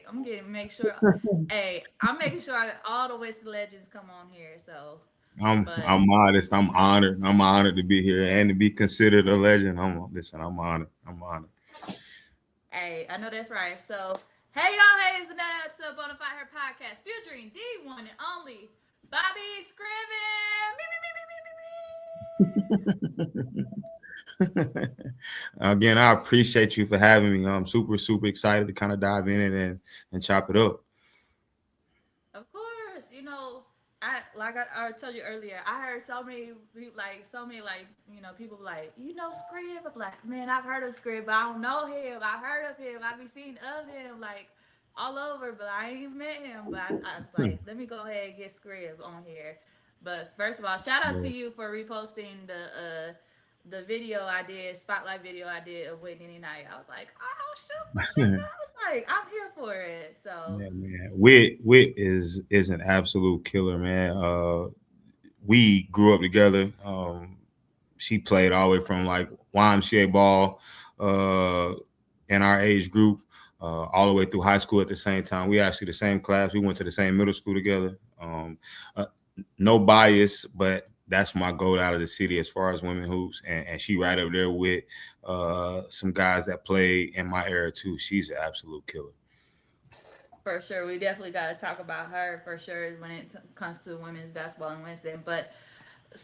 it. I'm getting make sure. Hey, I'm making sure all the Winston legends come on here. So, but I'm modest. I'm honored. I'm honored to be here and to be considered a legend. I'm honored. I'm honored. hey, I know that's right. So, hey y'all, hey, it's another episode of Bonafide Her podcast featuring the one and only Bobby Scriven. Again, I appreciate you for having me. I'm super, super excited to kind of dive in it and chop it up. Of course, I told you earlier. I heard so many people like Scrib. I'm like, man, I've heard of Scrib, but I don't know him. I've heard of him. I've been seeing of him like all over, but I ain't met him. But I was like, let me go ahead and get Scrib on here. But first of all, shout out to Yeah. you for reposting the video I did, spotlight video I did of Whitney Night. I was like, oh shoot, I was like, I'm here for it. So Yeah, man. Wit is an absolute killer, man. We grew up together. She played all the way from like YMCA ball uh, in our age group, all the way through high school at the same time. We actually the same class. We went to the same middle school together. Uh, no bias, but that's my goal out of the city as far as women hoops. And she right up there with some guys that played in my era too. She's an absolute killer. for sure, we definitely got to talk about her for sure when it comes to women's basketball in Winston. But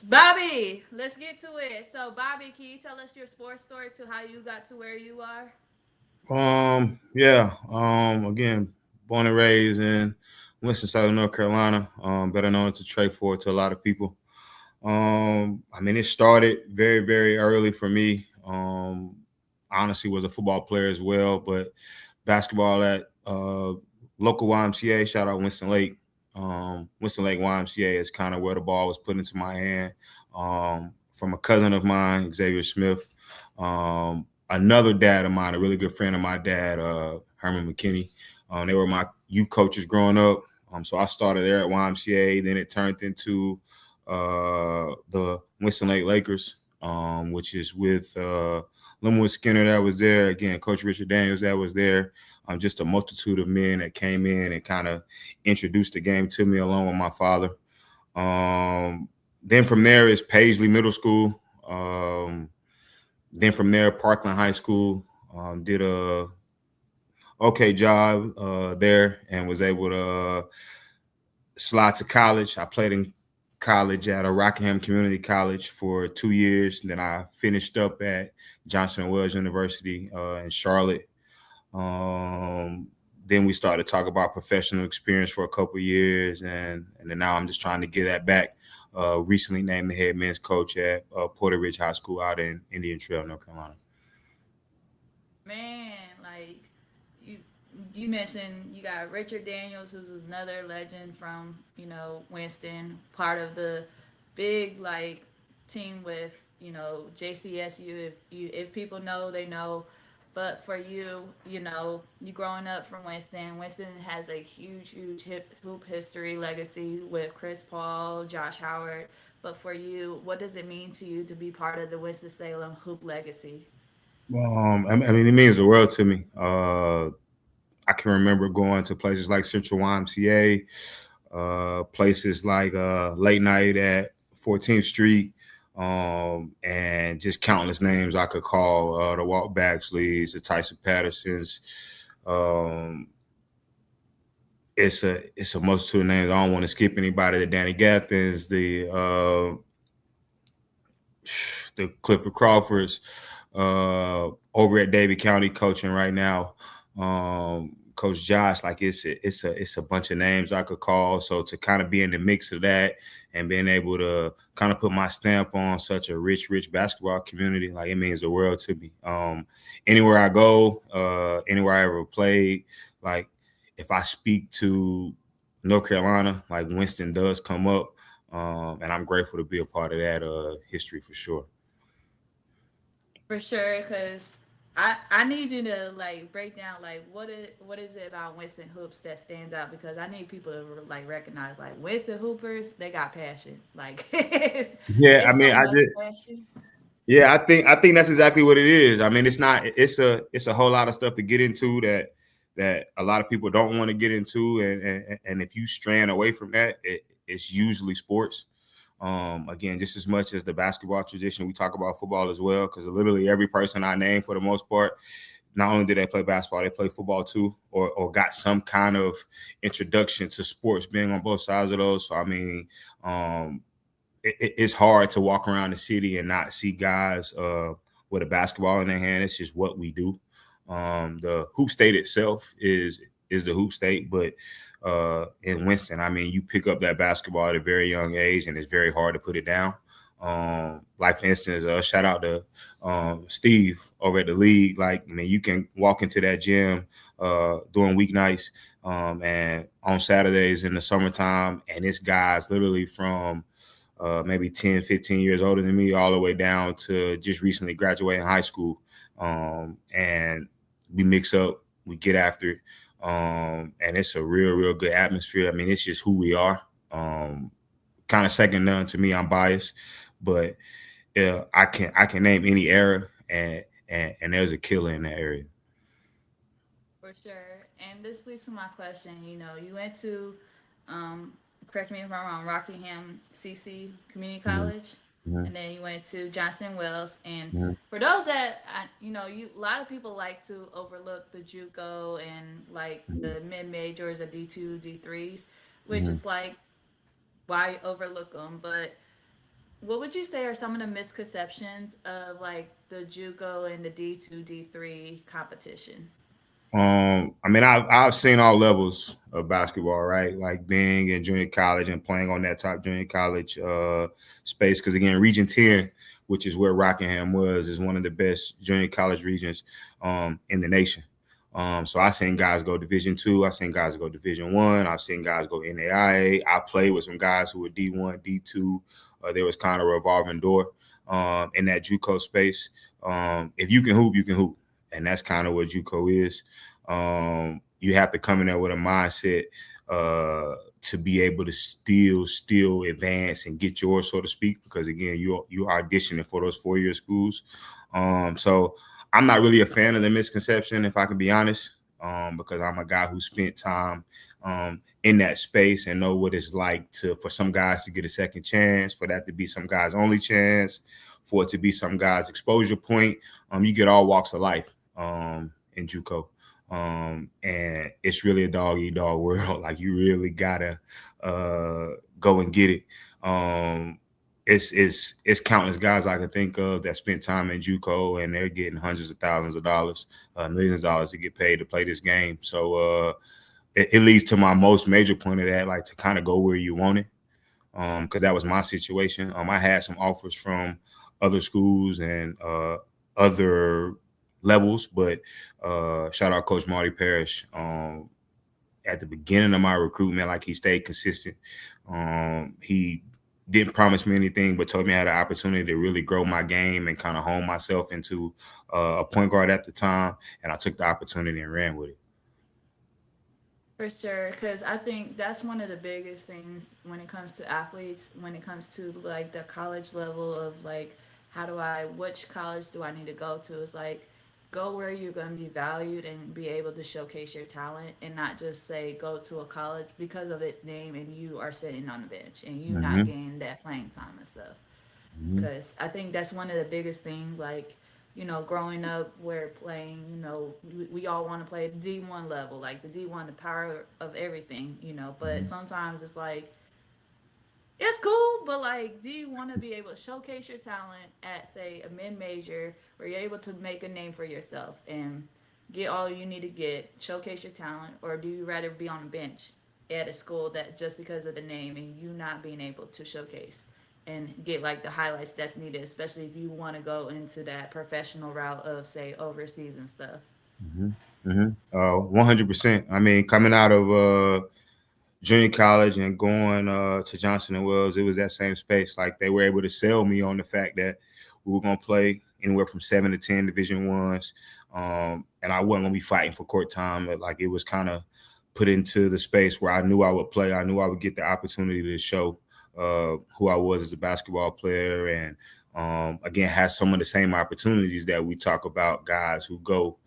Bobby, let's get to it. So, Bobby, can you tell us your sports story to how you got to where you are? Yeah. Again, born and raised in Winston, Southern North Carolina. Better known as Trey Ford to a lot of people. I mean, it started very, very early for me. Honestly, was a football player as well, but basketball at local YMCA. Shout out Winston Lake. Winston Lake YMCA is kind of where the ball was put into my hand from a cousin of mine, Xavier Smith. Another dad of mine, a really good friend of my dad, Herman McKinney. They were my youth coaches growing up. So I started there at YMCA. Then it turned into the Winston Lake Lakers, which is with Linwood Skinner that was there. Again, Coach Richard Daniels that was there. Just a multitude of men that came in and kind of introduced the game to me along with my father. Then from there is Paisley Middle School. Then from there, Parkland High School. Did a okay job there and was able to slide to college. I played in college at a Rockingham Community College for 2 years. And then I finished up at Johnson & Wales University in Charlotte. Then we started to talk about professional experience for a couple of years, and then now I'm just trying to get that back. Recently named the head men's coach at Porter Ridge High School out in Indian Trail, North Carolina. Man, like you you mentioned you got Richard Daniels, who's another legend from Winston, part of the big like team with JCSU. If people know, they know. But for you, you growing up from Winston, Winston has a huge hip hoop history legacy with Chris Paul, Josh Howard. But for you, what does it mean to you to be part of the Winston Salem hoop legacy? I mean, it means the world to me. I can remember going to places like Central YMCA, places like Late Night at 14th Street, and just countless names I could call, the Walt Baxleys, the Tyson Pattersons. Um, it's a multitude of names. I don't want to skip anybody. The Danny Gathins, the Clifford Crawfords, over at Davie County coaching right now. Coach Josh, like it's a bunch of names I could call. So to kind of be in the mix of that and being able to kind of put my stamp on such a rich basketball community, like it means the world to me. Anywhere I go, anywhere I ever played, like if I speak to North Carolina, like Winston does come up, and I'm grateful to be a part of that history for sure. For sure, because I need you to like break down like what is it about Winston hoops that stands out, because I need people to like recognize like Winston hoopers, they got passion, like Yeah, I it's mean, so much passion. yeah, I think that's exactly what it is. I mean, it's not it's a whole lot of stuff to get into that a lot of people don't want to get into, and if you straying away from that, it's usually sports. Again, just as much as the basketball tradition, we talk about football as well, because literally every person I name, for the most part, not only did they play basketball, they play football too, or got some kind of introduction to sports, being on both sides of those. So I mean, it's hard to walk around the city and not see guys with a basketball in their hand. It's just what we do. The hoop state itself is the hoop state, but in Winston, I mean, you pick up that basketball at a very young age, and it's very hard to put it down. Like for instance, shout out to Steve over at the league. Like, I mean, you can walk into that gym during weeknights and on Saturdays in the summertime, and it's guys literally from maybe 10, 15 years older than me, all the way down to just recently graduating high school. And we mix up, we get after it. And it's a real good atmosphere. I mean, it's just who we are. Kind of second none to me. I'm biased, but I can name any era, and there's a killer in that area. For sure. And this leads to my question. You went to, correct me if I'm wrong, Rockingham CC Community Mm-hmm. College, Mm-hmm. and then you went to Johnson Wells. And Mm-hmm. for those that, a lot of people like to overlook the JUCO and like the mid majors, the D2, D3s, which Mm-hmm. is like, why overlook them? But what would you say are some of the misconceptions of like the JUCO and the D2, D3 competition? I mean, I've seen all levels of basketball, right? Like being in junior college and playing on that top junior college space. Because again, Region 10, which is where Rockingham was, is one of the best junior college regions in the nation. So I seen guys go Division 2. I seen guys go Division 1. I've seen guys go NAIA. I played with some guys who were D1, D2. There was kind of a revolving door in that JUCO space. If you can hoop, you can hoop, and that's kind of what JUCO is. You have to come in there with a mindset to be able to still advance and get yours, so to speak, because again, you auditioning for those 4-year schools. So I'm not really a fan of the misconception, if I can be honest, because I'm a guy who spent time in that space and know what it's like for some guys to get a second chance, for that to be some guys' only chance, for it to be some guys' exposure point. You get all walks of life in JUCO. And it's really a dog eat dog world. Like, you really gotta go and get it. It's countless guys I can think of that spent time in JUCO, and they're getting hundreds of thousands of dollars, millions of dollars to get paid to play this game. So it leads to my most major point of that, like, to kind of go where you want it. Because that was my situation. I had some offers from other schools and other levels, but shout out Coach Marty Parrish. At the beginning of my recruitment, like, he stayed consistent. He didn't promise me anything, but told me I had an opportunity to really grow my game and kind of hone myself into a point guard at the time, and I took the opportunity and ran with it. For sure, because I think that's one of the biggest things when it comes to athletes, when it comes to like the college level of like, which college do I need to go to? Is like, go where you're going to be valued and be able to showcase your talent, and not just say go to a college because of its name and you are sitting on the bench and you not Mm-hmm. getting that playing time and stuff. Mm-hmm. Because I think that's one of the biggest things. Like, growing up, we're playing. We all want to play the D1 level, like the D1, the power of everything. But sometimes it's like, it's cool, but like, do you want to be able to showcase your talent at, say, a mid major where you're able to make a name for yourself and get all you need to get, showcase your talent, or do you rather be on the bench at a school that just because of the name and you not being able to showcase and get like the highlights that's needed, especially if you want to go into that professional route of, say, overseas and stuff? Mm-hmm. Mm-hmm. 100%. I mean, coming out of junior college and going to Johnson and Wells, it was that same space. Like, they were able to sell me on the fact that we were gonna play anywhere from 7 to 10 Division 1s, and I wasn't gonna be fighting for court time. But like, it was kind of put into the space where I knew I would play. I knew I would get the opportunity to show who I was as a basketball player, and again, has some of the same opportunities that we talk about guys who go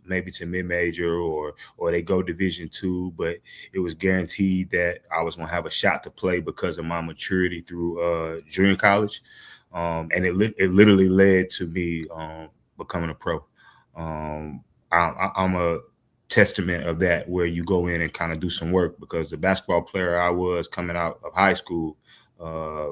maybe to mid major or they go Division II, but it was guaranteed that I was gonna have a shot to play because of my maturity through junior college, and it literally led to me becoming a pro. Um, I'm a testament of that, where you go in and kind of do some work, because the basketball player I was coming out of high school, uh,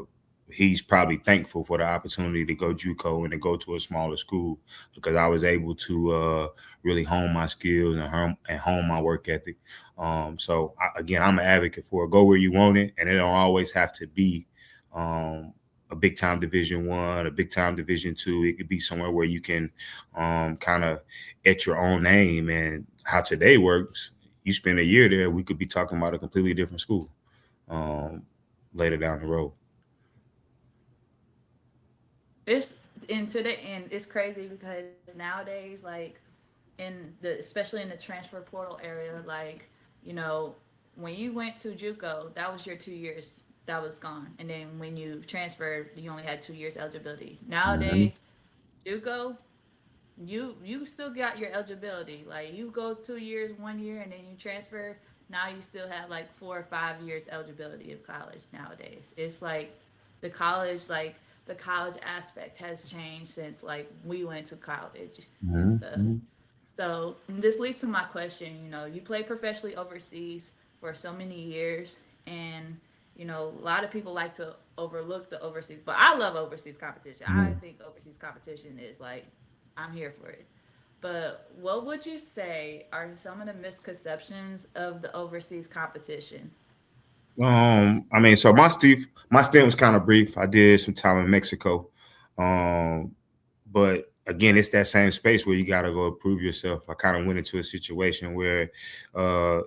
he's probably thankful for the opportunity to go JUCO and to go to a smaller school, because I was able to really hone my skills and hone my work ethic. Again, I'm an advocate for it. Go where you want it, and it don't always have to be um, a big time Division I, a big time Division II. It could be somewhere where you can kind of at your own name. And how today works, you spend a year there, we could be talking about a completely different school um, later down the road. It's into the end. It's crazy because nowadays, like especially in the transfer portal area, like when you went to JUCO, that was your 2 years that was gone, and then when you transferred, you only had 2 years eligibility. Mhm. Nowadays, JUCO, you still got your eligibility. Like you go 2 years, 1 year, and then you transfer. Now you still have like 4 or 5 years eligibility of college nowadays. It's like the college, like the college aspect has changed since like we went to college and Mhm. stuff. Mhm. So this leads to my question. You play professionally overseas for so many years, and a lot of people like to overlook the overseas. But I love overseas competition. I Mhm. think overseas competition is like, I'm here for it. But what would you say are some of the misconceptions of the overseas competition? I mean, so my stint was kind of brief. I did some time in Mexico, but again, it's that same space where you got to go prove yourself. I kind of went into a situation where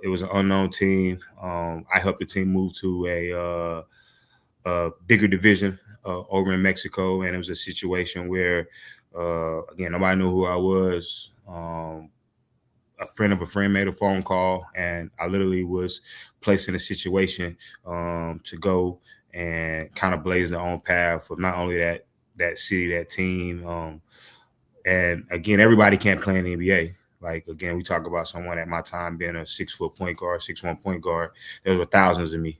it was an unknown team. I helped the team move to a bigger division over in Mexico, and it was a situation where, again, nobody knew who I was. A friend of a friend made a phone call, and I literally was placed in a situation to go and kind of blaze their own path of not only that city, that team, and again, everybody can't play in the NBA. Like again, we talk about someone at my time being a 6 foot point guard, 6'1" point guard. There were thousands of me.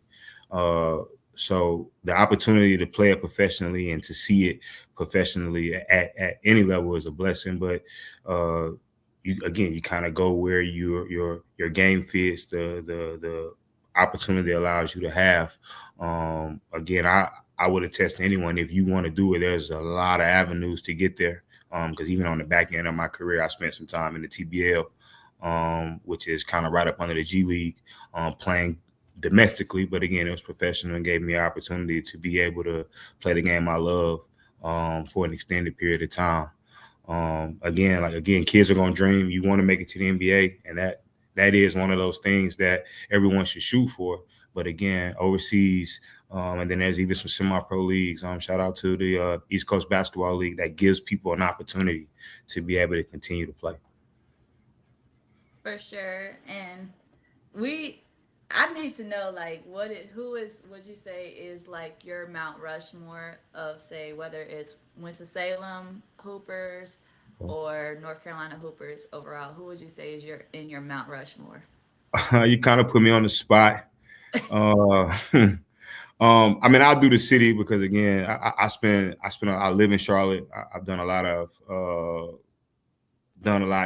Uh, so the opportunity to play it professionally and to see it professionally at any level is a blessing. But you kind of go where your game fits, the opportunity allows you to have. Again, I would attest to anyone, if you want to do it, there's a lot of avenues to get there. Because even on the back end of my career, I spent some time in the TBL, which is kind of right up under the G League, playing domestically. But again, it was professional and gave me an opportunity to be able to play the game I love for an extended period of time. Again, kids are gonna dream. You want to make it to the NBA, and that is one of those things that everyone should shoot for. But again, overseas, and then there's even some semi-pro leagues. Shout out to the East Coast Basketball League that gives people an opportunity to be able to continue to play. For sure. And we I need to know, like, who is, would you say is like your Mount Rushmore of, say, whether it's Winston-Salem Hoopers or North Carolina Hoopers overall? Who would you say is your in your Mount Rushmore? You kind of put me on the spot. Uh, I mean, I'll do the city because again, I live in Charlotte. I've done a lot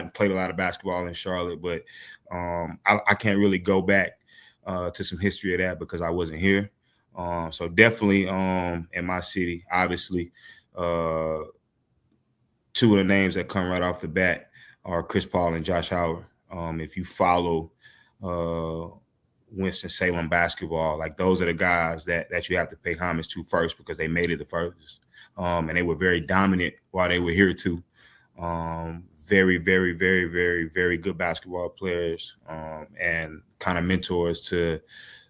and played a lot of basketball in Charlotte, but I can't really go back to some history of that because I wasn't here. So definitely in my city, obviously, uh, two of the names that come right off the bat are Chris Paul and Josh Howard. If you follow uh, Winston Salem basketball, like those are the guys that you have to pay homage to first because they made it the furthest, and they were very dominant while they were here too. Very, very, very, very, very good basketball players, and kind of mentors to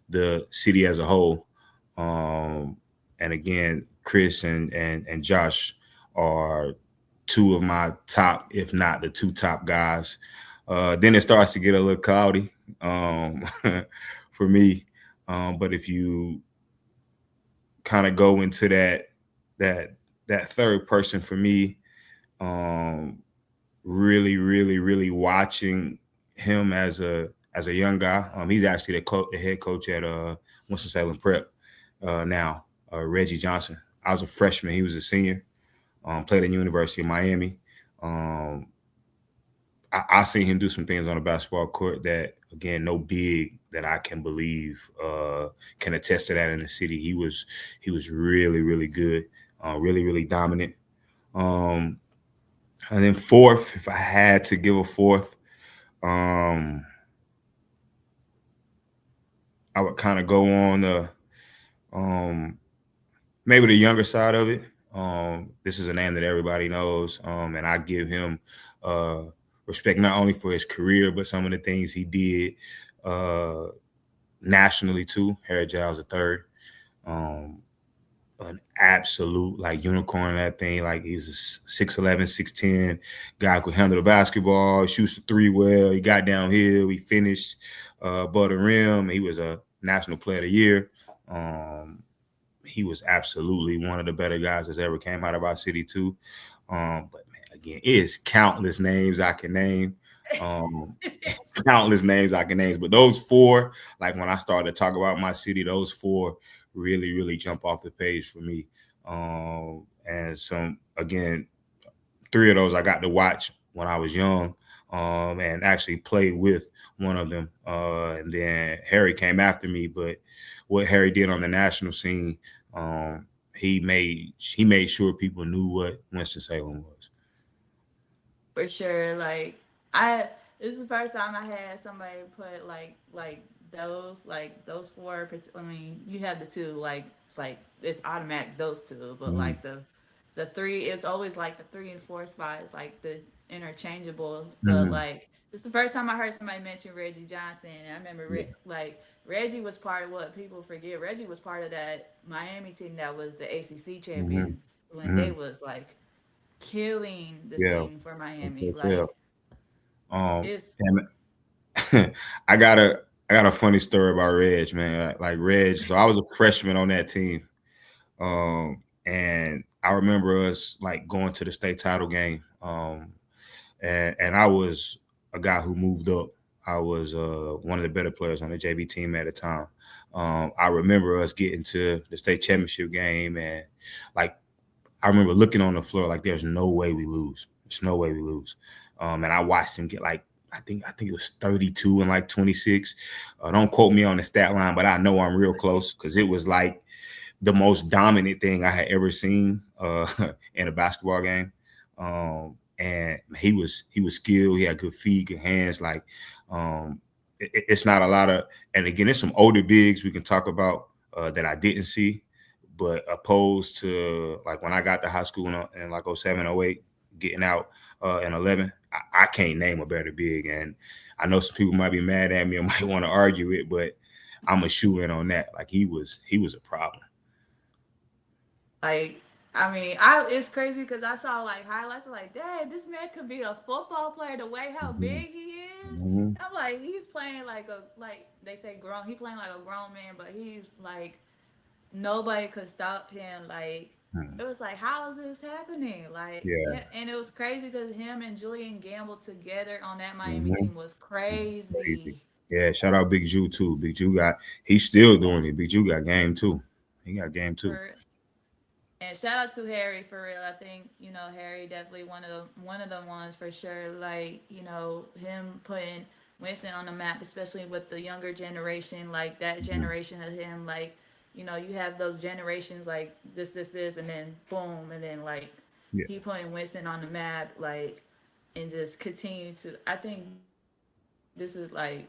the city as a whole. Um, and again, Chris and Josh are two of my top, if not the two top guys. Then it starts to get a little cloudy um, for me. But if you kind of go into that that third person for me, um, really watching him as a young guy. He's actually the head coach at Winston Salem Prep now. Reggie Johnson. I was a freshman. He was a senior. Played at University of Miami. Um, I seen him do some things on the basketball court that, again, no big that I can believe can attest to that in the city. He was really good, really dominant. Um, and then fourth, if I had to give a fourth, um, I would kind of go on the um, maybe the younger side of it. This is a name that everybody knows, and I give him uh, respect not only for his career but some of the things he did uh, nationally too. Harry Giles III, um, an absolute like unicorn in that thing. Like he's a 6'11", 6'10" guy who could handle the basketball, shoots the three well. He got downhill. He finished above the rim. He was a National Player of the Year. Um, he was absolutely one of the better guys that's ever came out of our city too. But man, again, it's countless names I can name. It's countless names I can name. But those four, like when I started to talk about my city, those four really jump off the page for me. And some again, three of those I got to watch when I was young, and actually play with one of them. And then Harry came after me, but what Harry did on the national scene, um, he made sure people knew what Winston Salem was. For sure. Like I this is the first time I had somebody put those four. I mean, you have the two, like it's automatic those two, but Mm-hmm. like the three, it's always like the three and four spot is like the interchangeable. But Mm-hmm. like it's the first time I heard somebody mention Reggie Johnson. And I remember Yeah. like Reggie was part of what people forget. Reggie was part of that Miami team that was the ACC Mm-hmm. champions when Mm-hmm. they was like killing the Yeah. scene for I Miami. can tell. It's And I got a funny story about Reg, man. Like Reg, so I was a freshman on that team. And I remember us like going to the state title game. And I was a guy who moved up. I was one of the better players on the JV team at the time. I remember us getting to the state championship game, and like I remember looking on the floor like there's no way we lose. There's no way we lose. And I watched him get like I think it was 32 and like 26. Don't quote me on the stat line, but I know I'm real close because it was like the most dominant thing I had ever seen in a basketball game. And he was skilled. He had good feet, good hands. Like it's not a lot of. And again, there's some older bigs we can talk about that I didn't see, but opposed to like when I got to high school in like '07, '08, getting out in 11, I can't name a better big. And I know some people might be mad at me or might want to argue it, but I'm a shoe in on that. Like he was a problem. like I mean, I it's crazy because I saw like highlights of like, dang, this man could be a football player the way how Mhm. big he is. Mhm. I'm like, he's playing like they say grown. He playing like a grown man, but he's like nobody could stop him. Like Mhm. it was like, how is this happening? Like, Yeah. and it was crazy because him and Julian Gamble together on that Miami Mhm. team was Crazy. crazy. Yeah. Shout out Big Jew too. Big Jew he's still doing it. Big Jew got game too. He got game too. For And shout out to Harry for real. I think Harry definitely one of the ones for sure. Like him putting Winston on the map, especially with the younger generation, like that Mhm. generation of him. Like you have those generations like this, and then boom, and then like Yeah. he putting Winston on the map, like and just continue to. I think this is like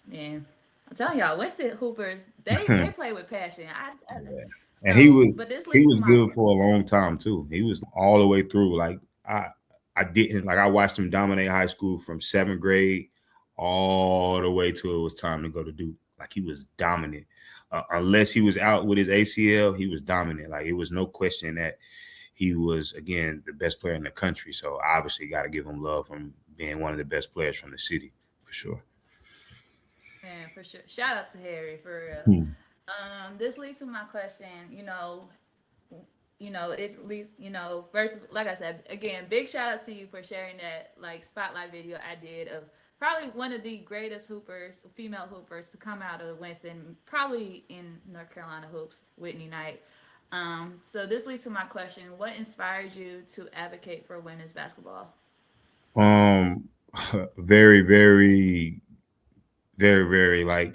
man. I'm telling y'all, Winston Hoopers, they play with passion. Yeah. And he So, was but this he leads to was my good for a long time too. He was all the way through. Like I didn't like I watched him dominate high school from seventh grade all the way till it was time to go to Duke. Like he was dominant. Unless he was out with his ACL, he was dominant. Like it was no question that he was again the best player in the country. So obviously got to give him love from being one of the best players from the city for sure. Man, for sure. Shout out to Harry for real. Hmm. This leads to my question. at least, first, like I said, again, big shout out to you for sharing that like spotlight video I did of probably one of the greatest hoopers, female hoopers to come out of Winston, probably in North Carolina hoops, Whitney Knight. So this leads to my question: what inspires you to advocate for women's basketball? Um, very, very, very, very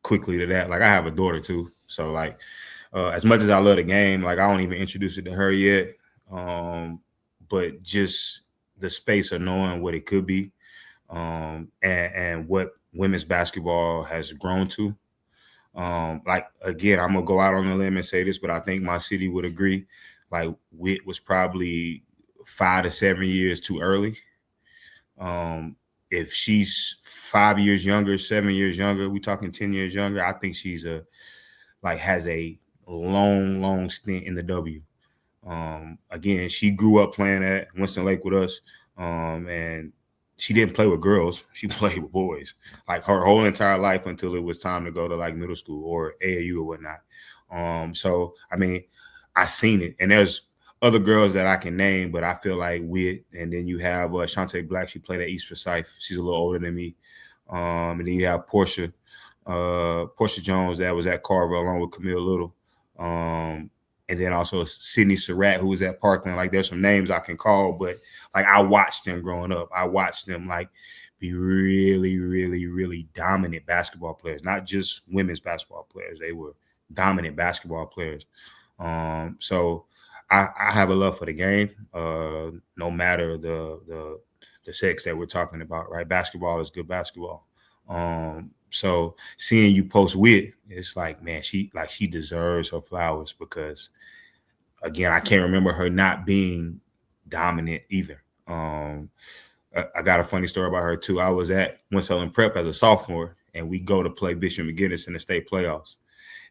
quickly to that. Like I have a daughter too, so like as much as I love the game, like I don't even introduce it to her yet. Um, but just the space of knowing what it could be, and what women's basketball has grown to. Like again, I'm gonna go out on a limb and say this, but I think my city would agree. Like Wit was probably 5 to 7 years too early. Um, if she's 5 years younger, 7 years younger, we talking 10 years younger. I think she's has a long, long stint in the W. Again, she grew up playing at Winston Lake with us, and she didn't play with girls. She played with boys, like her whole entire life until it was time to go to like middle school or AAU or whatnot. So I mean, I seen it, and there's other girls that I can name, but I feel like Wit, and then you have Shantae Black. She played at East Forsyth. She's a little older than me. And then you have Portia Jones that was at Carver along with Camille Little. And then also Sydney Surratt, who was at Parkland. Like there's some names I can call, but like I watched them growing up. I watched them like be really, really, really dominant basketball players, not just women's basketball players. They were dominant basketball players. So I have a love for the game, no matter the sex that we're talking about, right? Basketball is good basketball. So seeing you post Wit, it's like, man, she deserves her flowers because again, I can't remember her not being dominant either. I got a funny story about her too. I was at Winston Prep as a sophomore, and we go to play Bishop McGinnis in the state playoffs,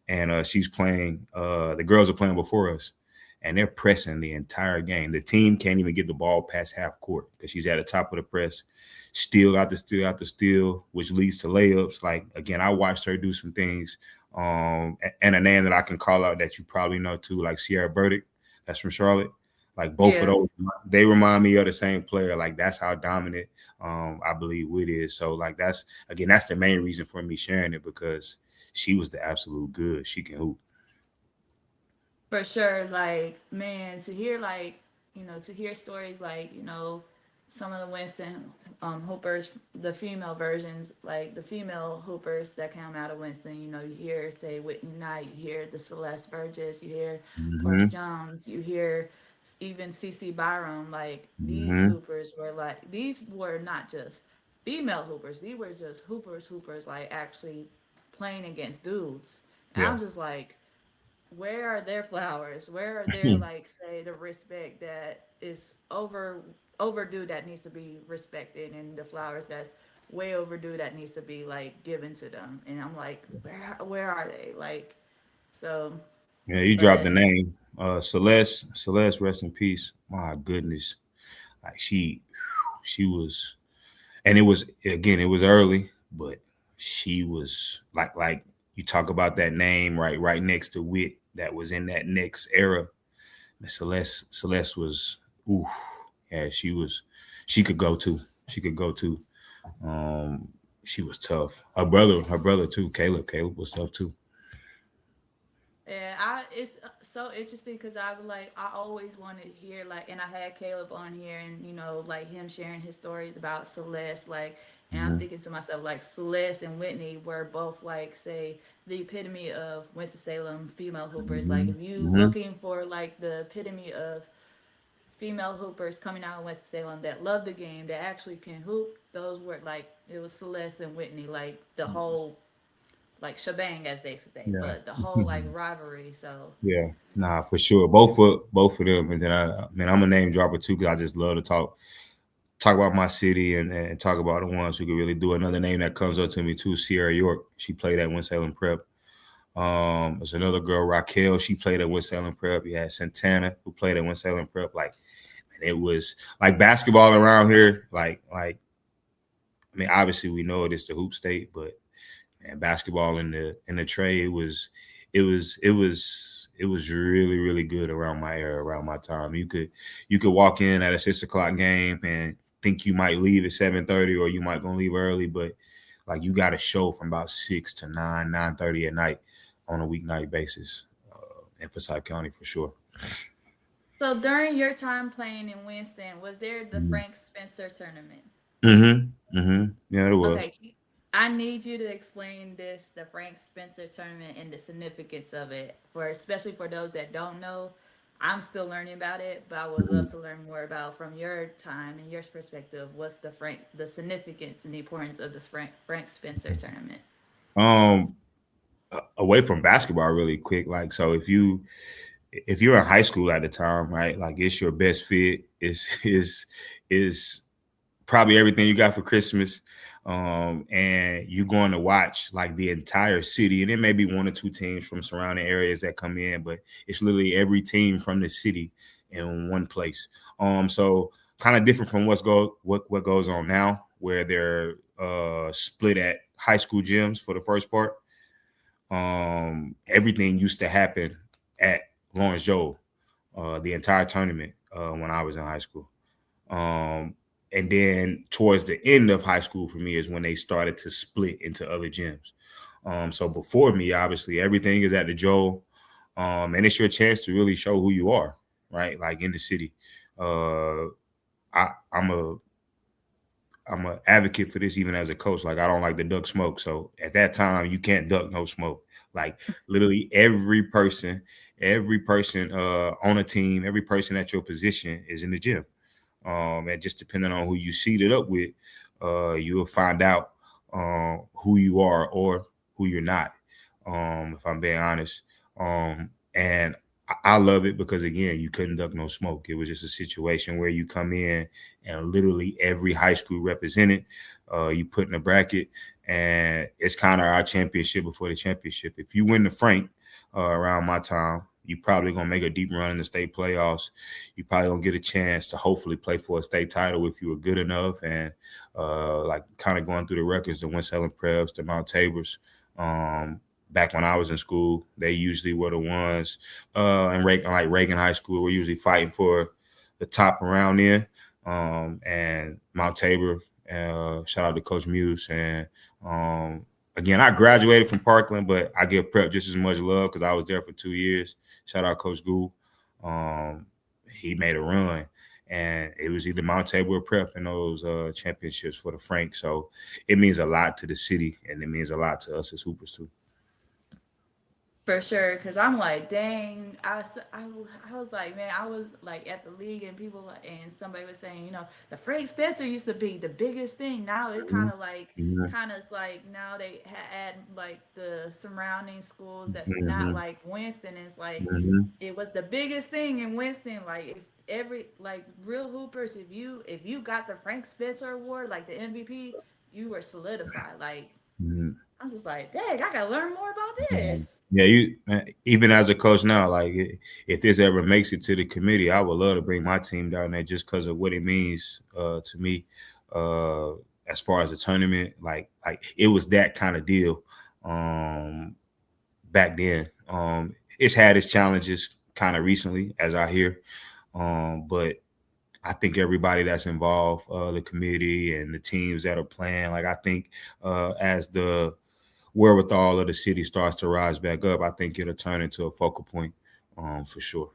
and she's playing. The girls are playing before us, and they're pressing the entire game. The team can't even get the ball past half court because she's at the top of the press. Steal after steal, which leads to layups. Like again, I watched her do some things. And a name that I can call out that you probably know too, like Sierra Burdick, that's from Charlotte. Like both of Yeah, those, they remind me of the same player. Like that's how dominant I believe Wit is. So like that's the main reason for me sharing it because she was the absolute good. She can hoop. for sure. Like, man, to hear to hear stories like, some of the Winston hoopers, the female versions, like the female hoopers that come out of Winston, you hear say Whitney Knight, you hear the Celeste Burgess, you hear Portia Mm-hmm. Jones, you hear even CC Byram. Like Mm-hmm. these were not just female hoopers, these were just hoopers, like actually playing against dudes. And Yeah. I'm just like, where are their flowers? Where are their, like, say, the respect that is overdue, that needs to be respected, and the flowers that's way overdue that needs to be like given to them? And I'm like, where are they? Like, so, Yeah, you dropped the but name. Celeste, rest in peace. My goodness. Like she was, and it was early, but she was like you talk about that name right next to Wit that was in that next era. Celeste was, ooh, yeah, she could go too. She could go too. Um, she was tough. Her brother too, Caleb was tough too. yeah, it's so interesting because I always wanted to hear, like, and I had Caleb on here, and like him sharing his stories about Celeste, like, and I'm Mm-hmm. thinking to myself, like, Celeste and Whitney were both, like, say, the epitome of Winston Salem female hoopers. Like, Mm-hmm. if you Mm-hmm. looking for like the epitome of female hoopers coming out of Winston Salem that love the game, that actually can hoop, those were like, it was Celeste and Whitney, like the whole, like, shebang, as they say, Yeah. but the whole like rivalry. So Yeah, nah, for sure. Both of them, and then man, I'm a name dropper too because I just love to talk about my city and talk about the ones who could really do. Another name that comes up to me too, Sierra York. She played at Winston Prep. There's another girl, Raquel. She played at Winston Prep. You had Santana who played at Winston Prep. Like, and it was like basketball around here. Like I mean, obviously we know it is the hoop state, but and basketball in the tray. It was was really really good around my era, around my time. You could walk in at a 6 o'clock game and think you might leave at 7:30 or you might gonna leave early, but like you got a show from about 6 to 9:30 at night on a weeknight basis in Forsyth County for sure. So during your time playing in Winston, was there the Frank Spencer tournament? Mm-hmm. Mm-hmm. Yeah, it was. Okay, I need you to explain this, the Frank Spencer tournament and the significance of it, for especially for those that don't know. I'm still learning about it, but I would love Mhm. to learn more about from your time and your perspective. What's the significance and the importance of the Frank Spencer tournament? Um, Away from basketball, really quick. Like, so if you're in high school at the time, right? Like, it's your best fit. Is probably everything you got for Christmas. And you're going to watch like the entire city, and it may be one or two teams from surrounding areas that come in, but it's literally every team from the city in one place. So kind of different from what goes on now, where they're split at high school gyms for the first part. Everything used to happen at Lawrence Joel, the entire tournament when I was in high school. Um, and then towards the end of high school for me is when they started to split into other gyms. So before me, obviously, everything is at the Joel, and it's your chance to really show who you are, right? Like in the city. Uh, I'm a advocate for this even as a coach. Like I don't like to duck smoke. So at that time, you can't duck no smoke. Like literally every person on a team, every person at your position is in the gym. And just depending on who you seated up with, you will find out who you are or who you're not. If I'm being honest, and I love it because again, you couldn't duck no smoke. It was just a situation where you come in and literally every high school represented, you put in a bracket, and it's kind of our championship before the championship. If you win the Frank around my time, you probably gonna make a deep run in the state playoffs. You probably gonna get a chance to hopefully play for a state title if you were good enough, and like kind of going through the records, the Winston Preps, the Mount Tabors. Um, Back when I was in school, they usually were the ones, and Reagan High School, we're usually fighting for the top around there. And Mount Tabor, shout out to Coach Muse. And again, I graduated from Parkland, but I give Prep just as much love because I was there for 2 years. Shout out Coach Gould. Um, he made a run, and it was either Mount Tabor or Prep in those championships for the Frank. So it means a lot to the city, and it means a lot to us as hoopers too. For sure, because I'm like, dang, I was like, man, I was like at the league, and people and somebody was saying, the Frank Spencer used to be the biggest thing. Now it Mhm. Mhm. kind of like now they add like the surrounding schools that's not Mhm. like Winston. It's like Mhm. it was the biggest thing in Winston. Like if every like real hoopers, if you got the Frank Spencer award, like the MVP, you were solidified. Like Mhm. I'm just like, dang, I gotta learn more about this. Yeah, even as a coach now, like if this ever makes it to the committee, I would love to bring my team down there just because of what it means to me. Uh, as far as the tournament, like it was that kind of deal um, back then. It's had its challenges kind of recently, as I hear, but I think everybody that's involved, the committee and the teams that are playing, like I think as the wherewithal of the city starts to rise back up, I think it'll turn into a focal point for sure.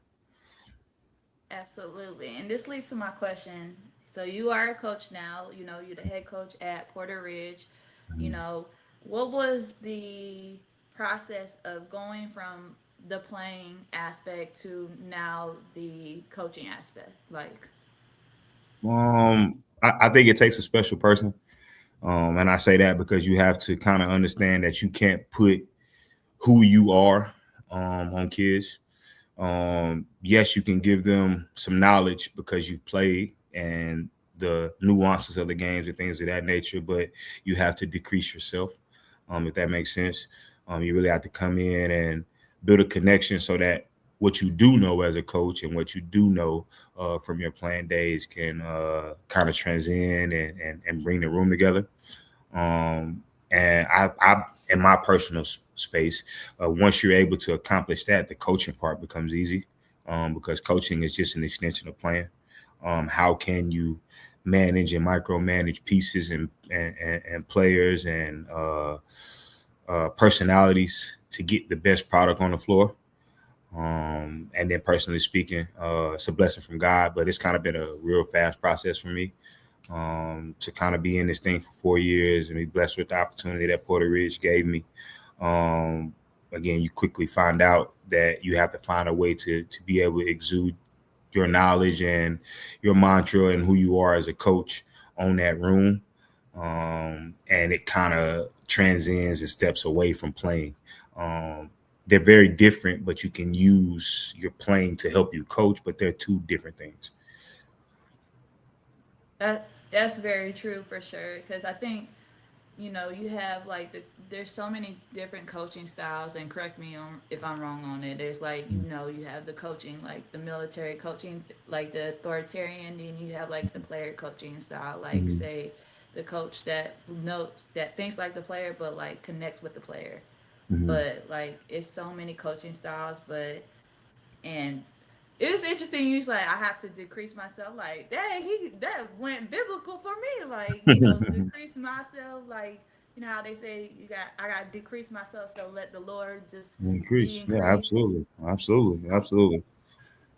Absolutely. And this leads to my question. So you are a coach now, you're the head coach at Porter Ridge. You Mhm. know, what was the process of going from the playing aspect to now the coaching aspect? Like, I think it takes a special person. And I say that because you have to kind of understand that you can't put who you are on kids. Yes, you can give them some knowledge because you've played and the nuances of the games and things of that nature, but you have to decrease yourself, if that makes sense. You really have to come in and build a connection so that what you do know as a coach and what you do know from your playing days can kind of transcend and bring the room together. Um, and in my personal space, once you're able to accomplish that, the coaching part becomes easy, because coaching is just an extension of playing. How can you manage and micromanage pieces and players and personalities to get the best product on the floor? And then personally speaking, it's a blessing from God, but it's kind of been a real fast process for me, to kind of be in this thing for 4 years and be blessed with the opportunity that Porter Ridge gave me. Um, Again, you quickly find out that you have to find a way to be able to exude your knowledge and your mantra and who you are as a coach on that room. And it kind of transcends and steps away from playing. Um, they're very different, but you can use your playing to help you coach, but they're two different things. That's very true for sure. Because I think you have like there's so many different coaching styles, and correct me if I'm wrong on it. There's like you have the coaching like the military coaching, like the authoritarian, and you have like the player coaching style, like Mm-hmm. say the coach that knows that thinks like the player but like connects with the player. Mm-hmm. But like it's so many coaching styles, but and it's interesting. You like I have to decrease myself. Like dang, he that went biblical for me. Like decrease myself. Like how they say I got to decrease myself. So let the Lord just be Increase. Yeah, increased. absolutely. Absolutely. Absolutely.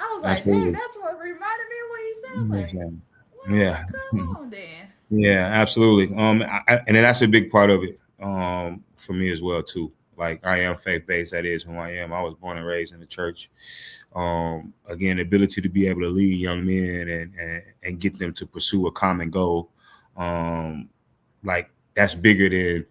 I was like, dang, Absolutely. that's what reminded me of what he said. I was Yes, like, ma'am. well, Yeah. come on then. Yeah, absolutely. And then that's a big part of it, for me as well too. Like I am faith based. That is who I am. I was born and raised in the church. Again, the ability to be able to lead young men and get them to pursue a common goal. Um, like that's bigger than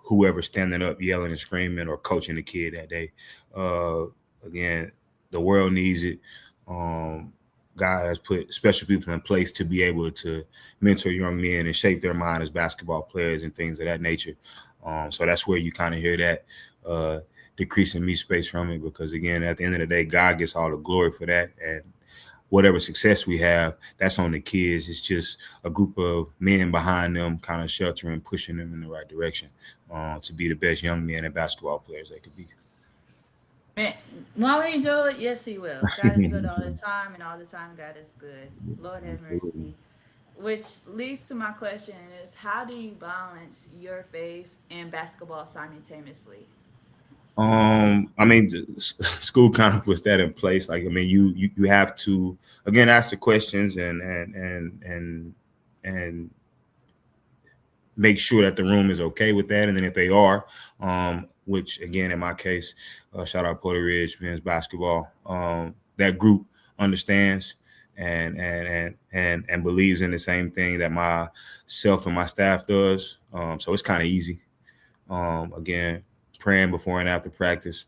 whoever standing up yelling and screaming or coaching the kid that day. Uh, Again, the world needs it. Um, God has put special people in place to be able to mentor young men and shape their mind as basketball players and things of that nature. So that's where you kind of hear that uh, decreasing me space from it, because again, at the end of the day, God gets all the glory for that, and whatever success we have, that's on the kids. It's just a group of men behind them, kind of sheltering, pushing them in the right direction, to be the best young men and basketball players they could be. Man, won't he do it? Yes, he will. God is good all the time, and all the time God is good. Lord have Absolutely. mercy. Which leads to my question is how do you balance your faith and basketball simultaneously? I mean, school kind of puts that in place. Like, I mean, you have to again ask the questions and make sure that the room is okay with that. And then if they are, which again in my case, shout out Puerto Ridge men's basketball, that group understands and believes in the same thing that myself and my staff does. So it's kind of easy. Again, praying before and after practice,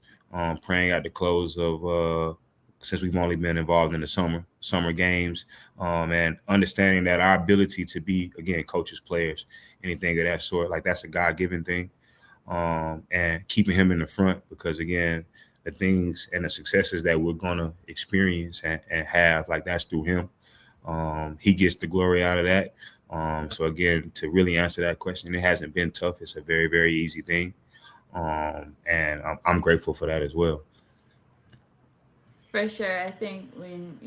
praying at the close of since we've only been involved in the summer games, and understanding that our ability to be again coaches, players, anything of that sort, like that's a God given thing, and keeping Him in the front, because again, the things and the successes that we're gonna experience and have, like that's through Him. He gets the glory out of that. So again, to really answer that question, it hasn't been tough. It's a very, very easy thing. And I'm grateful for that as well. For sure, I think when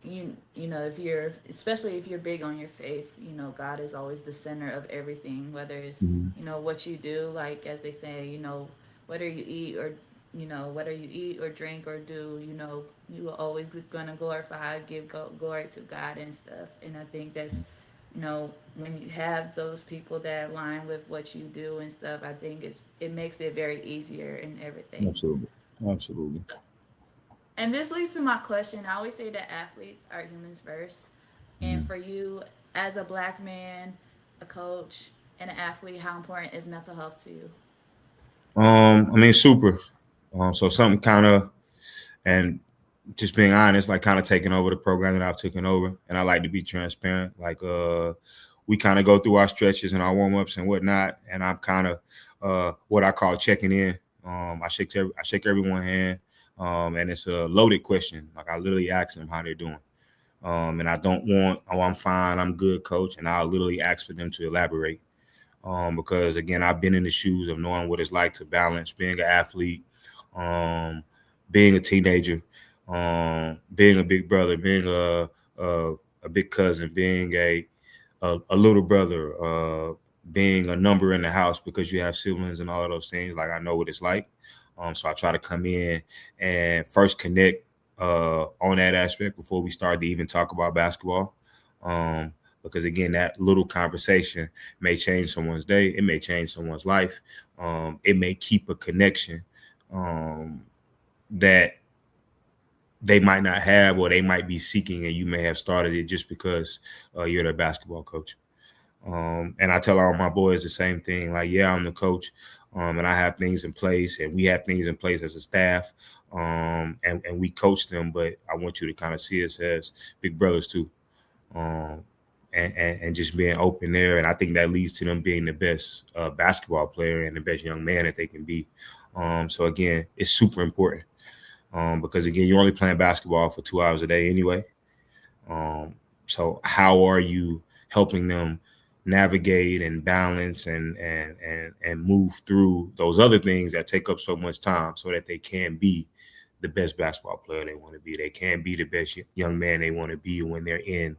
if you're especially if you're big on your faith, God is always the center of everything, whether it's Mhm. what you do, like as they say, whether you eat or whether you eat or drink or do, you are always gonna glorify, give glory to God and stuff. And I think that's when you have those people that align with what you do and stuff, I think it makes it very easier and everything. Absolutely. Absolutely. And this leads to my question. I always say that athletes are humans first. And Mhm. for you, as a black man, a coach, and an athlete, how important is mental health to you? I mean, super. So something kind of, and just being honest, like kind of taking over the program that I've taken over, and I like to be transparent. Like, we kind of go through our stretches and our warm ups and whatnot, and I'm kind of what I call checking in. I shake everyone's hand, and it's a loaded question. Like I literally ask them how they're doing, and I don't want, oh, I'm fine, I'm good, coach, and I'll literally ask for them to elaborate. because again, I've been in the shoes of knowing what it's like to balance being an athlete, um, being a teenager, being a big brother, being a big cousin, being a little brother, being a number in the house because you have siblings and all of those things. Like I know what it's like. So I try to come in and first connect on that aspect before we start to even talk about basketball. Because again, that little conversation may change someone's day. It may change someone's life. It may keep a connection that they might not have or they might be seeking, and you may have started it just because you're their basketball coach. And I tell all my boys the same thing. Like, yeah, I'm the coach, and I have things in place, and we have things in place as a staff, and we coach them. But I want you to kind of see us as big brothers too, um, and just being open there. And I think that leads to them being the best basketball player and the best young man that they can be. So again, it's super important because again, you're only playing basketball for 2 hours a day anyway. Um, so how are you helping them navigate and balance and move through those other things that take up so much time so that they can be the best basketball player they want to be. They can be the best young man they want to be when they're in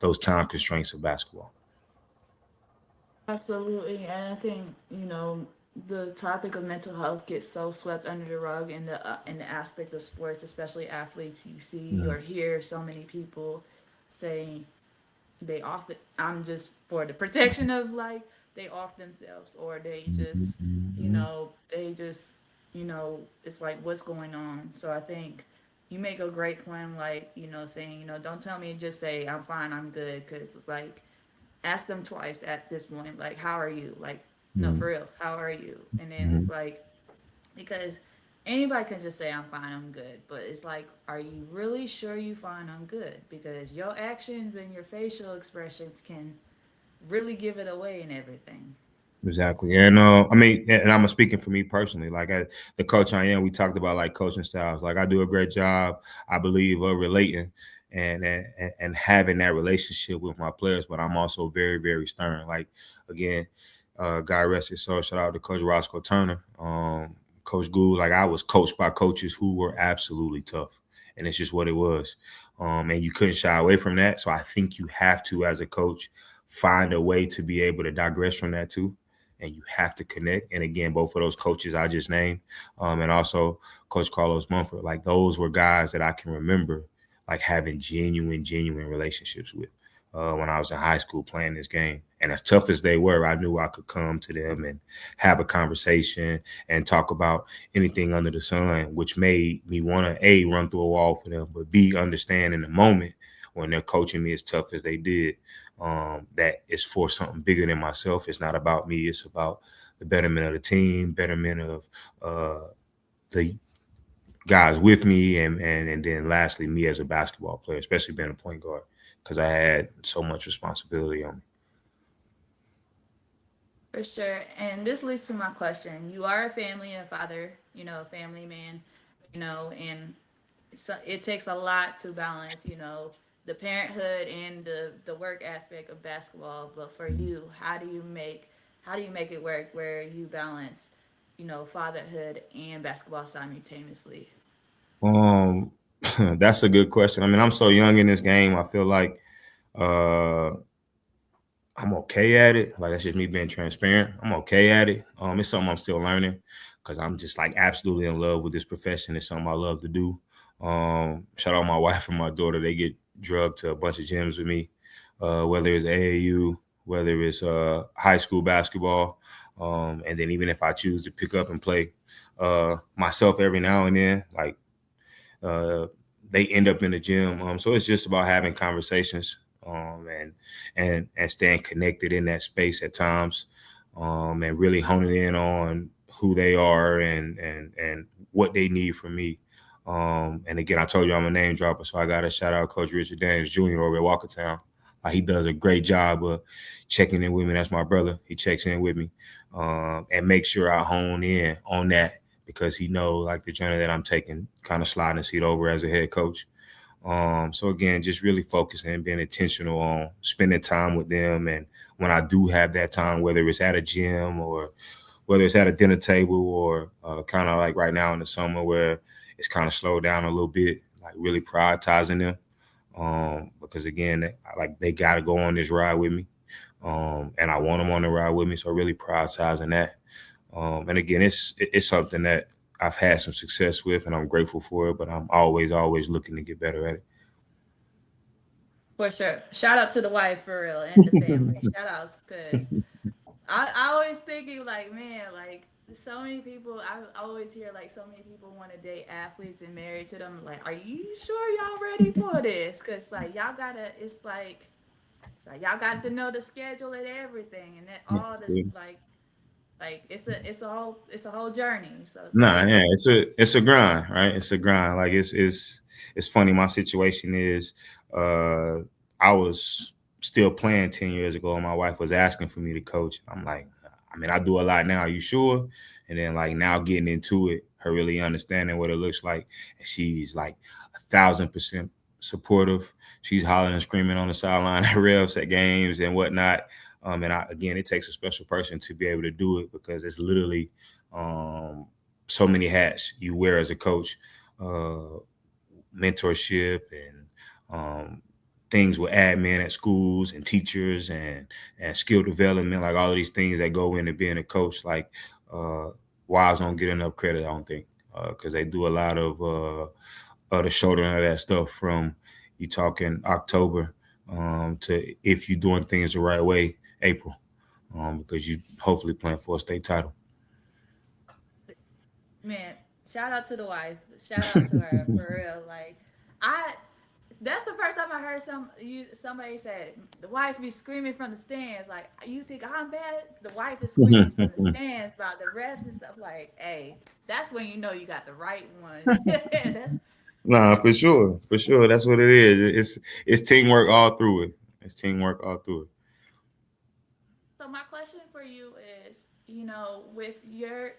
those time constraints of basketball. Absolutely, and I think the topic of mental health gets so swept under the rug in the aspect of sports, especially athletes. You see or hear so many people saying they off it. I'm just for the protection of like they off themselves, or they just they just it's like what's going on. So I think you make a great point, like saying don't tell me, just say I'm fine, I'm good, because it's like ask them twice at this point, like how are you, like no, for real, how are you? And then Mm-hmm. it's like, because anybody can just say I'm fine, I'm good, but it's like, are you really sure you fine, I'm good? Because your actions and your facial expressions can really give it away and everything. Exactly. And I mean, and I'm speaking for me personally. Like the coach I am, we talked about like coaching styles. Like I do a great job, I believe, of relating and having that relationship with my players. But I'm also very, very stern. Like again, God rest his soul. Shout out to Coach Roscoe Turner, Coach Gould. Like I was coached by coaches who were absolutely tough, and it's just what it was. And you couldn't shy away from that. So I think you have to, as a coach, find a way to be able to digress from that too, and you have to connect. And again, both of those coaches I just named, and also Coach Carlos Mumford, like those were guys that I can remember like having genuine relationships with when I was in high school playing this game. And as tough as they were, I knew I could come to them and have a conversation and talk about anything under the sun, which made me want to A, run through a wall for them, but B, understand in the moment when they're coaching me as tough as they did, that it's for something bigger than myself. It's not about me. It's about the betterment of the team, betterment of the guys with me, and then lastly, me as a basketball player, especially being a point guard, because I had so much responsibility on me. For sure. And this leads to my question. You are a family and a father, a family man, and so it takes a lot to balance, the parenthood and the work aspect of basketball. But for you, how do you make it work where you balance, fatherhood and basketball simultaneously? Um, that's a good question. I mean, I'm so young in this game. I feel like uh, I'm okay at it. Like that's just me being transparent. I'm okay at it. It's something I'm still learning because I'm just like absolutely in love with this profession. It's something I love to do. Shout out my wife and my daughter. They get drugged to a bunch of gyms with me, whether it's AAU, whether it's high school basketball, and then even if I choose to pick up and play myself every now and then, like uh, they end up in the gym. So it's just about having conversations and staying connected in that space at times, and really honing in on who they are and what they need from me. And again, I told you I'm a name dropper, so I got to shout out Coach Richard Daniels Jr. over at Walkertown. He does a great job of checking in with me. That's my brother. He checks in with me and make sure I hone in on that because he know like the journey that I'm taking, kind of sliding the seat over as a head coach. So again, just really focusing and being intentional on spending time with them. And when I do have that time, whether it's at a gym or whether it's at a dinner table or kind of like right now in the summer where it's kind of slowed down a little bit, like really prioritizing them. Because again, like they got to go on this ride with me. And I want them on the ride with me. So really prioritizing that. And again, it's something that I've had some success with, and I'm grateful for it. But I'm always looking to get better at For sure. Shout out to the wife for real and the family. it. Shout outs because I always thinking like, man, like so many people. I always hear like so many people want to date athletes and married to them. Like, are you sure y'all ready for this? Cause like y'all gotta. It's like y'all got to know the schedule and everything, and that all this like it's a whole journey. So it's Nah, like yeah, it's a grind, right? It's a grind. Like it's funny. My situation is, uh, I was still playing 10 years ago, and my wife was asking for me to coach. I'm like, I mean, I do a lot now. Are you sure? And then like now getting into it, her really understanding what it looks like, and she's like 1,000% supportive. She's hollering and screaming on the sideline at refs at games and whatnot. And again, it takes a special person to be able to do it because it's literally um, so many hats you wear as a coach, uh, mentorship and things with admin at schools and teachers and skill development, like all of these things that go into being a coach. Like uh, wives don't get enough credit, I don't think, because they do a lot of the shouldering of that stuff from you talking October to if you're doing things the right way, April, because you hopefully playing for a state title. man, shout out to the wife. Shout out to her for real. Like I that's the first time I heard somebody said the wife be screaming from the stands. Like you think I'm bad? The wife is screaming from the stands about the refs and stuff. Like, hey, that's when you know you got the right one. that's Nah, for sure, for sure. That's what it is. It's teamwork all through it. It's teamwork all through it. so. My question for you is, with your,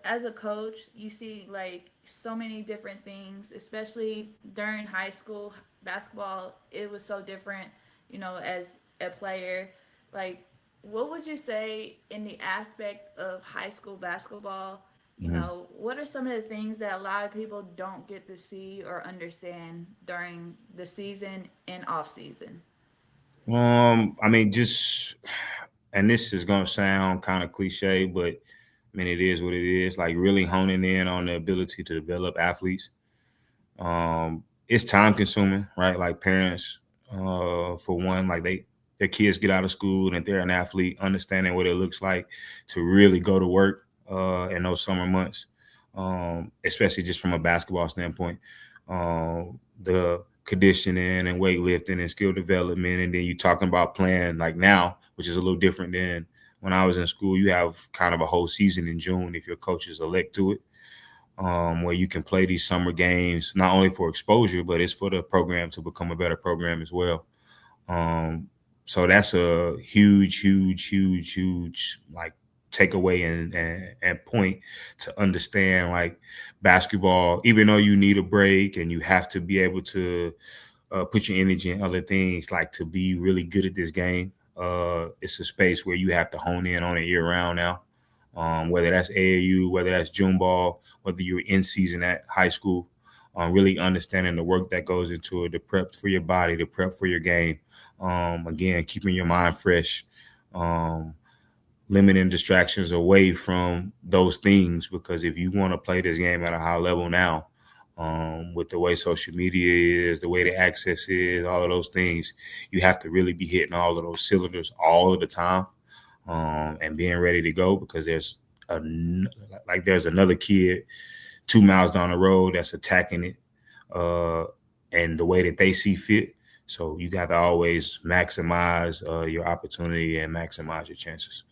as a coach, you see like so many different things, especially during high school basketball. It was so different, as a player. Like, what would you say in the aspect of high school basketball? Mhm. What are some of the things that a lot of people don't get to see or understand during the season and off season? I mean, just and this is gonna sound kind of cliche, but I mean, it is what it is. Like really honing in on the ability to develop athletes. It's time consuming, right? Like parents, for one, like their kids get out of school and if they're an athlete, understanding what it looks like to really go to work in those summer months, especially just from a basketball standpoint. The conditioning and weightlifting and skill development, and then you talking about playing like now, which is a little different than when I was in school. You have kind of a whole season in June if your coaches elect to it, where you can play these summer games not only for exposure, but it's for the program to become a better program as well. Um, so that's a huge like takeaway and point to understand like basketball. Even though you need a break and you have to be able to put your energy in other things, like to be really good at this game. It's a space where you have to hone in on it year round now. Whether that's AAU, whether that's June ball, whether you're in season at high school, really understanding the work that goes into it, the prep for your body, the prep for your game. Again, keeping your mind fresh, um, limiting distractions away from those things. Because if you want to play this game at a high level now, with the way social media is, the way the access is, all of those things, you have to really be hitting all of those cylinders all of the time, and being ready to go because a there's another kid 2 miles down the road that's attacking it, uh, and the way that they see fit. So you got to always maximize your opportunity and maximize your chances.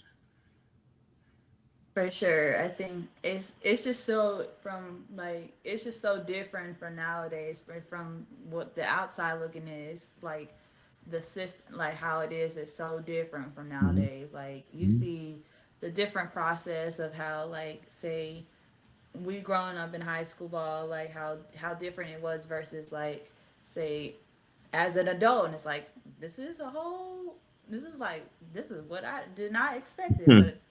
For sure. I think it's just so from like it's just so different from nowadays from what the outside looking is like the system like how it is so different from Mm-hmm. nowadays. Like you see the different process of how like say we growing up in high school ball, like how different it was versus like say as an adult, and it's like this is a whole this is like this is what I did not expect it, Hmm. but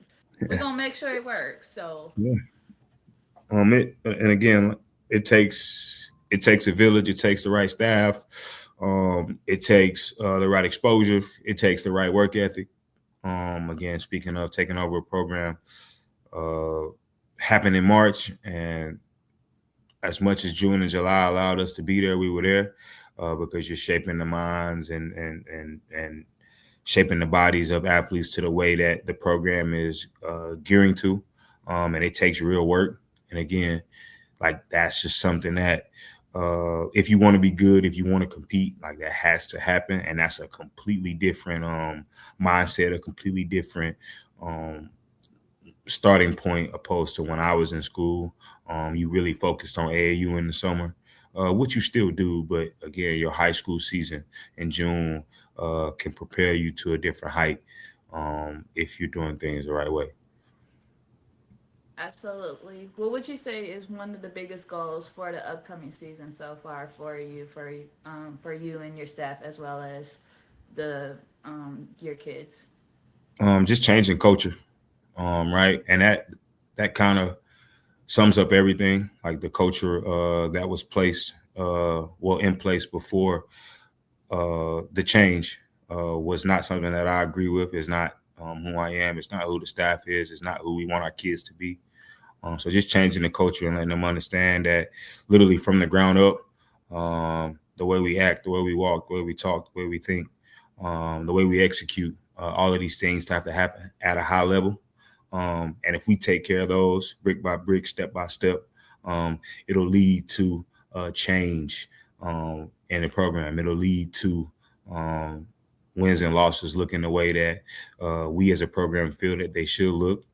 we're gonna make sure it works. So Yeah. It and again, it takes a village. It takes the right staff. It takes the right exposure. It takes the right work ethic. Again, speaking of taking over a program, uh, happened in March, and as much as June and July allowed us to be there, we were there because you're shaping the minds and shaping the bodies of athletes to the way that the program is gearing to, and it takes real work. And again, like that's just something that if you want to be good, if you want to compete, like that has to happen, and that's a completely different mindset, a completely different um, starting point opposed to when I was in school. You really focused on AAU in the summer, which you still do, but again, your high school season in June can prepare you to a different height if you're doing things the right way. absolutely. What would you say is one of the biggest goals for the upcoming season so far for you and your staff as well as the your kids? Just changing culture, right, and that kind of sums up everything. Like the culture that was placed, in place before the change was not something that I agree with. It's not who I am. It's not who the staff is. It's not who we want our kids to be. So just changing the culture and letting them understand that literally from the ground up, the way we act, the way we walk, the way we talk, the way we think, the way we execute, all of these things have to happen at a high level. And if we take care of those brick by brick, step by step, it'll lead to change in the program. It'll lead to um, wins and losses looking the way that we as a program feel that they should look.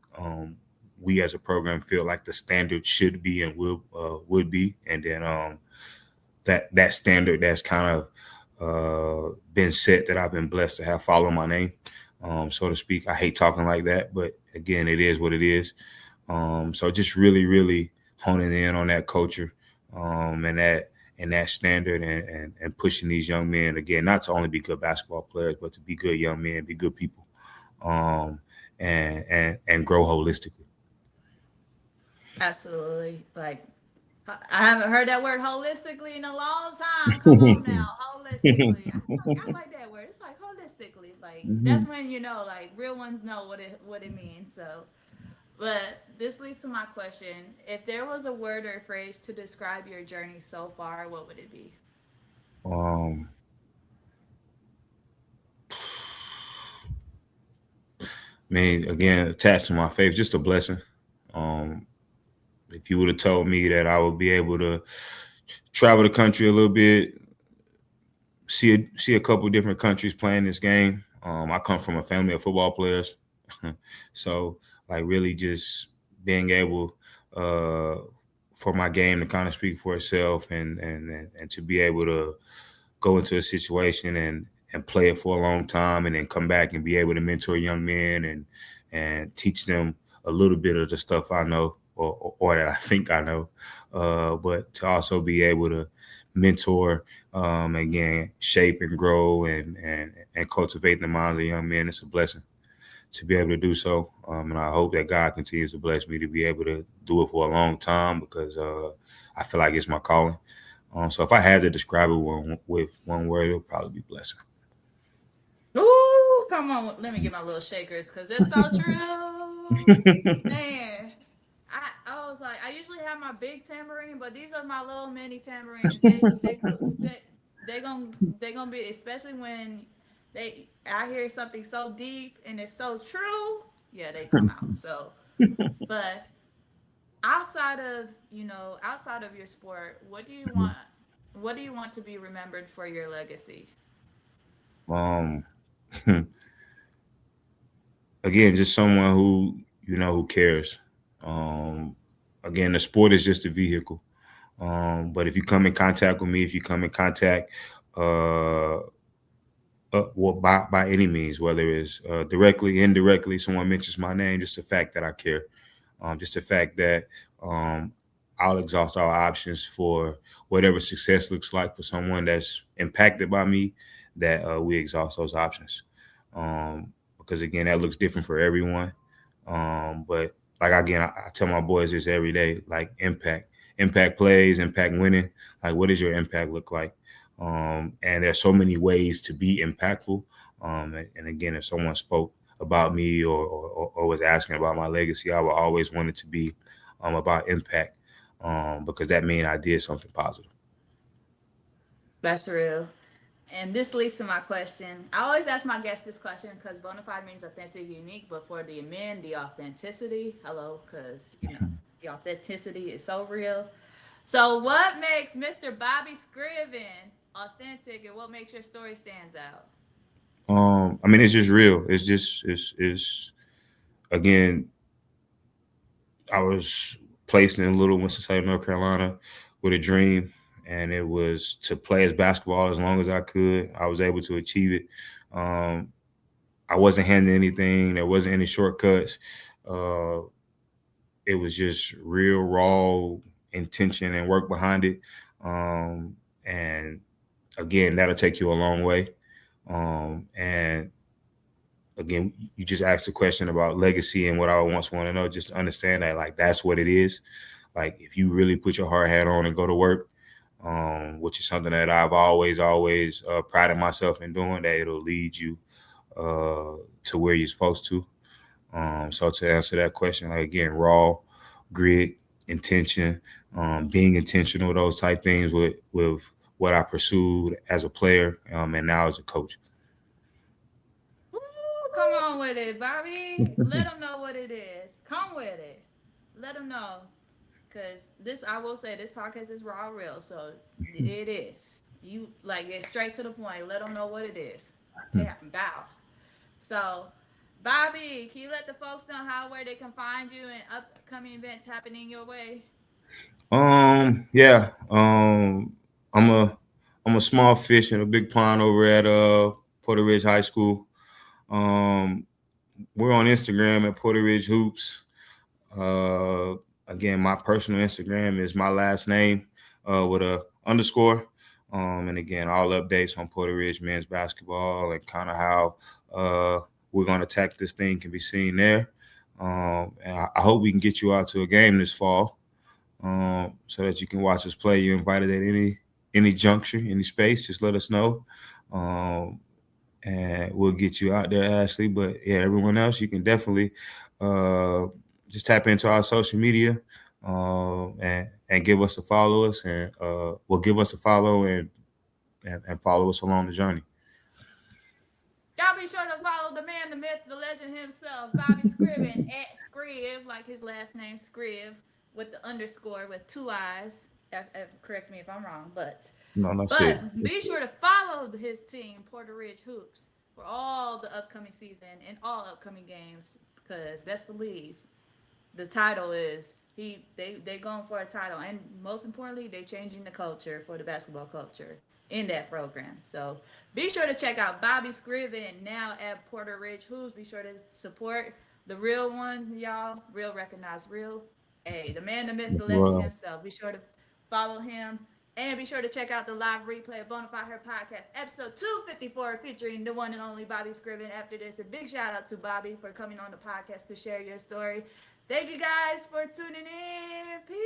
We as a program feel like the standard should be and will would be, and then that standard that's kind of been set that I've been blessed to have follow my name, so to speak. I hate talking like that, but again, it is what it is. So just really, really honing in on that culture and that standard and pushing these young men again, not to only be good basketball players, but to be good young men, be good people, um, and grow holistically. Absolutely. Like I haven't heard that word holistically in a long time. Come on now, holistically. I like that word. It's like holistically. Like Mhm. that's when you know, like real ones know what it means. So, but this leads to my question: if there was a word or phrase to describe your journey so far, what would it be? Um, I mean, again, attached to my faith, just a blessing. Um, if you would have told me that I would be able to travel the country a little bit, see a couple different countries playing this game. I come from a family of football players, so like really just being able uh, for my game to kind of speak for itself and to be able to go into a situation and play it for a long time and then come back and be able to mentor young men and teach them a little bit of the stuff I know or that I think I know, but to also be able to mentor, again, shape and grow and cultivate the minds of young men. It's a blessing to be able to do so, and I hope that God continues to bless me to be able to do it for a long time because I feel like it's my calling. So if I had to describe it with one word, it would probably be blessing. Ooh, come on. Let me get my little shakers because it's so true. Man, I was like, I usually have my big tambourine, but these are my little mini tambourines. They gonna be, especially when they I hear something so deep and it's so true. Yeah, they come out. So, but outside of your sport, what do you want to be remembered for your legacy? um, again, just someone who who cares. Um, again, the sport is just a vehicle. But if you come in contact with me, if you come in contact uh, well, by any means, whether it's directly, indirectly, someone mentions my name, just the fact that I care, just the fact that I'll exhaust our options for whatever success looks like for someone that's impacted by me. That we exhaust those options, because again, that looks different for everyone. But like again, I tell my boys this every day: like impact plays, impact winning. Like, what does your impact look like? And there's so many ways to be impactful. And again, if someone spoke about me or was asking about my legacy, I would always want it to be about impact, because that means I did something positive. That's real. And this leads to my question. I always ask my guests this question because bona fide means authentic, unique, but for the men, the authenticity. Hello, because, the authenticity is so real. So, what makes Mr. Bobby Scriven authentic and what makes your story stands out? I mean, it's just real. It's again, I was placed in Little Winston-Salem, North Carolina, with a dream, and it was to play as basketball as long as I could. I was able to achieve it. Um, I wasn't handing anything. There wasn't any shortcuts. Uh, it was just real, raw intention and work behind it. And again, that'll take you a long way. And again, you just asked a question about legacy and what I once want to know. Just understand that, like, that's what it is. Like, if you really put your hard hat on and go to work, which is something that I've always prided myself in doing, that it'll lead you to where you're supposed to. So to answer that question, like again, raw, grit, intention, being intentional, those type things with what I pursued as a player, and now as a coach. Woo, come on with it, Bobby. Let them know what it is. Come with it. Let them know. Because this, I will say, this podcast is raw real. So, it is. You, like, get straight to the point. Let them know what it is. Yeah, bow. So, Bobby, can you let the folks know how where they can find you and upcoming events happening your way? Yeah. I'm a I'm a small fish in a big pond over at Porter Ridge High School. Um, we're on Instagram at Porter Ridge Hoops. Uh, again, my personal Instagram is my last name with a underscore. And again, all updates on Porter Ridge men's basketball and kind of how we're going to attack this thing can be seen there. And I hope we can get you out to a game this fall, so that you can watch us play. You're invited at any juncture, any space. Just let us know. Um, and we'll get you out there, Ashley. But yeah, everyone else, you can definitely uh, just tap into our social media, and give us a follow us, and give us a follow, and follow us along the journey. Y'all be sure to follow the man, the myth, the legend himself, Bobby Scriven at Scriv, like his last name Scriv, with the underscore with two eyes. Correct me if I'm wrong, but No, that's it. but be sure to follow his team, Porter Ridge Hoops, for all the upcoming season and all upcoming games. Because best believe the title is they going for a title, and most importantly, they changing the culture for the basketball culture in that program. So be sure to check out Bobby Scriven now at Porter Ridge Hoops. Be sure to support the real ones, y'all. Real recognize real. Hey, the man, the myth, the As legend well. himself. Be sure to follow him. And be sure to check out the live replay of Bonafide Her Podcast, episode 254, featuring the one and only Bobby Scriven. After this, a big shout out to Bobby for coming on the podcast to share your story. Thank you guys for tuning in. Peace.